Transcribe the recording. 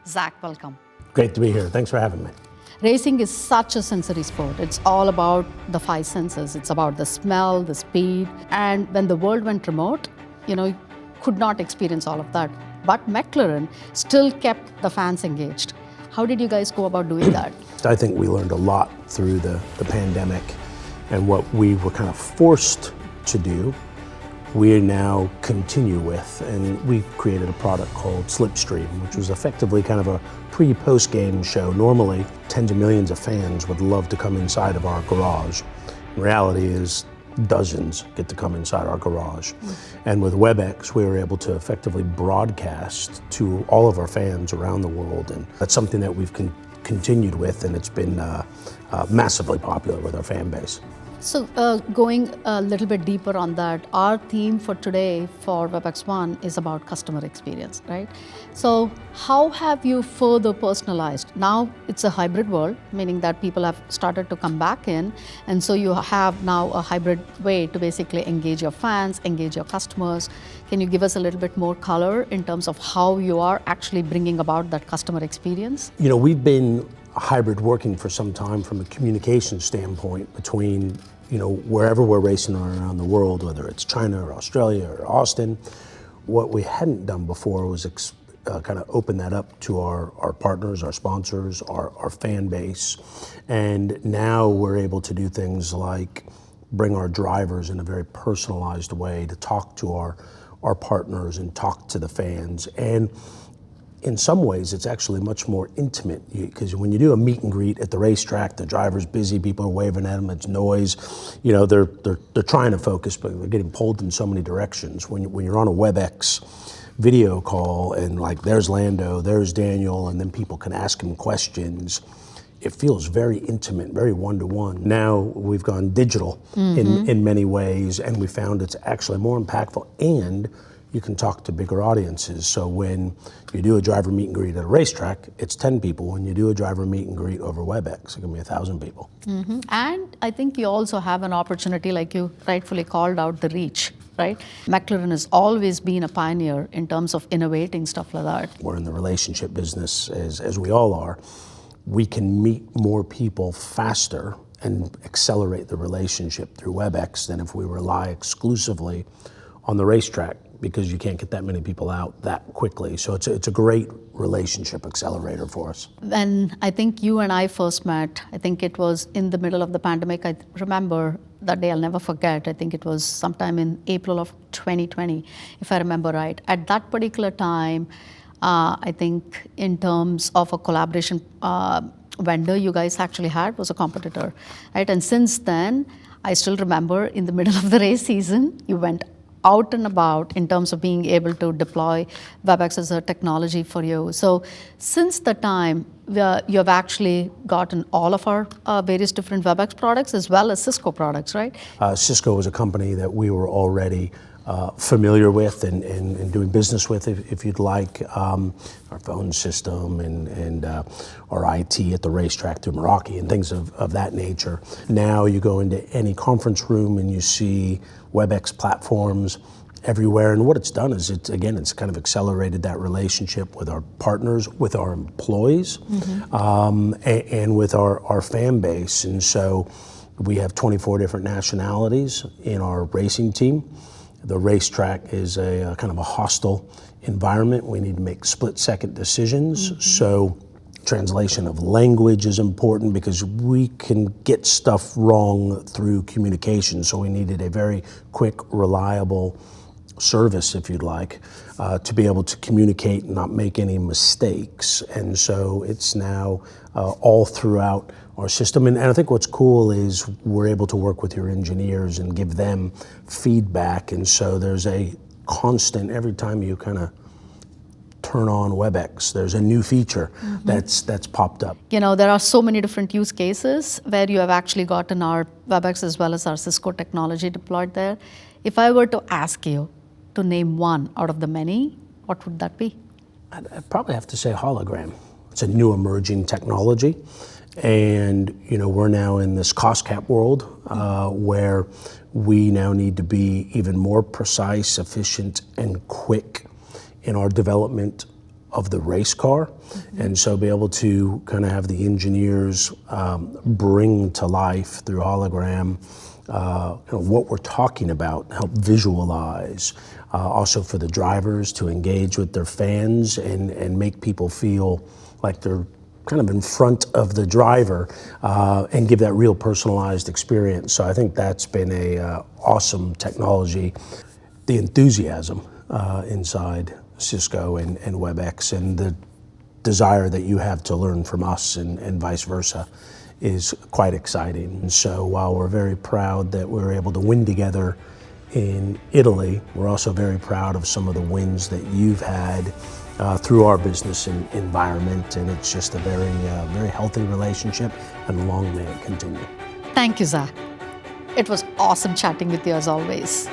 Zach, welcome. Great to be here. Thanks for having me. Racing is such a sensory sport. It's all about the five senses. It's about the smell, the speed. And when the world went remote, you could not experience all of that. But McLaren still kept the fans engaged. How did you guys go about doing that? I think we learned a lot through the pandemic, and what we were kind of forced to do, we now continue with, and we created a product called Slipstream, which was effectively kind of a pre-post game show. Normally, tens of millions of fans would love to come inside of our garage. The reality is dozens get to come inside our garage. And with WebEx, we were able to effectively broadcast to all of our fans around the world, and that's something that we've continued with, and it's been massively popular with our fan base. So going a little bit deeper on that, our theme for today for WebEx One is about customer experience, right? So how have you further personalized? Now it's a hybrid world, meaning that people have started to come back in, and so you have now a hybrid way to basically engage your fans, engage your customers. Can you give us a little bit more color in terms of how you are actually bringing about that customer experience? We've been hybrid working for some time from a communication standpoint between wherever we're racing around the world, whether it's China or Australia or Austin. What we hadn't done before was kind of open that up to our partners, our sponsors, our fan base. And now we're able to do things like bring our drivers in a very personalized way to talk to our partners and talk to the fans. And in some ways, it's actually much more intimate, because when you do a meet and greet at the racetrack, the driver's busy, people are waving at them, it's noise. They're trying to focus, but they're getting pulled in so many directions. When you're on a WebEx video call and there's Lando, there's Daniel, and then people can ask him questions, it feels very intimate, very one-to-one. Now we've gone digital in many ways, and we found it's actually more impactful, and you can talk to bigger audiences. So when you do a driver meet and greet at a racetrack, it's 10 people. When you do a driver meet and greet over WebEx, it can be 1,000 people. Mm-hmm. And I think you also have an opportunity, like you rightfully called out, the reach, right? McLaren has always been a pioneer in terms of innovating stuff like that. We're in the relationship business, as we all are. We can meet more people faster and accelerate the relationship through WebEx than if we rely exclusively on the racetrack, because you can't get that many people out that quickly. So it's a great relationship accelerator for us. When I think you and I first met, I think it was in the middle of the pandemic. I remember that day, I'll never forget. I think it was sometime in April of 2020, if I remember right. At that particular time, I think in terms of a collaboration vendor you guys actually had was a competitor, right? And since then, I still remember in the middle of the race season, you went out and about in terms of being able to deploy WebEx as a technology for you. So since the time, you have actually gotten all of our various different WebEx products as well as Cisco products, right? Cisco was a company that we were already familiar with and doing business with, if you'd like. Our phone system and our IT at the racetrack through Meraki and things of that nature. Now you go into any conference room and you see WebEx platforms everywhere. And what it's done is it's kind of accelerated that relationship with our partners, with our employees, and with our fan base. And so we have 24 different nationalities in our racing team. The racetrack is a kind of a hostile environment. We need to make split-second decisions. So translation of language is important, because we can get stuff wrong through communication. So we needed a very quick, reliable service, if you'd like, to be able to communicate and not make any mistakes. And so it's now all throughout our system. And I think what's cool is we're able to work with your engineers and give them feedback. And so there's a constant, every time you kind of turn on WebEx, there's a new feature that's popped up. There are so many different use cases where you have actually gotten our WebEx as well as our Cisco technology deployed there. If I were to ask you to name one out of the many, what would that be? I'd probably have to say hologram. It's a new emerging technology. And we're now in this cost cap world where we now need to be even more precise, efficient, and quick in our development the race car. And so be able to kind of have the engineers bring to life through hologram what we're talking about, help visualize. Also for the drivers to engage with their fans and make people feel like they're kind of in front of the driver and give that real personalized experience. So I think that's been a awesome technology. The enthusiasm inside Cisco and WebEx and the desire that you have to learn from us and vice versa is quite exciting. And so while we're very proud that we were able to win together in Italy, we're also very proud of some of the wins that you've had through our business environment, and it's just a very healthy relationship, and long may it continue. Thank you, Zach. It was awesome chatting with you as always.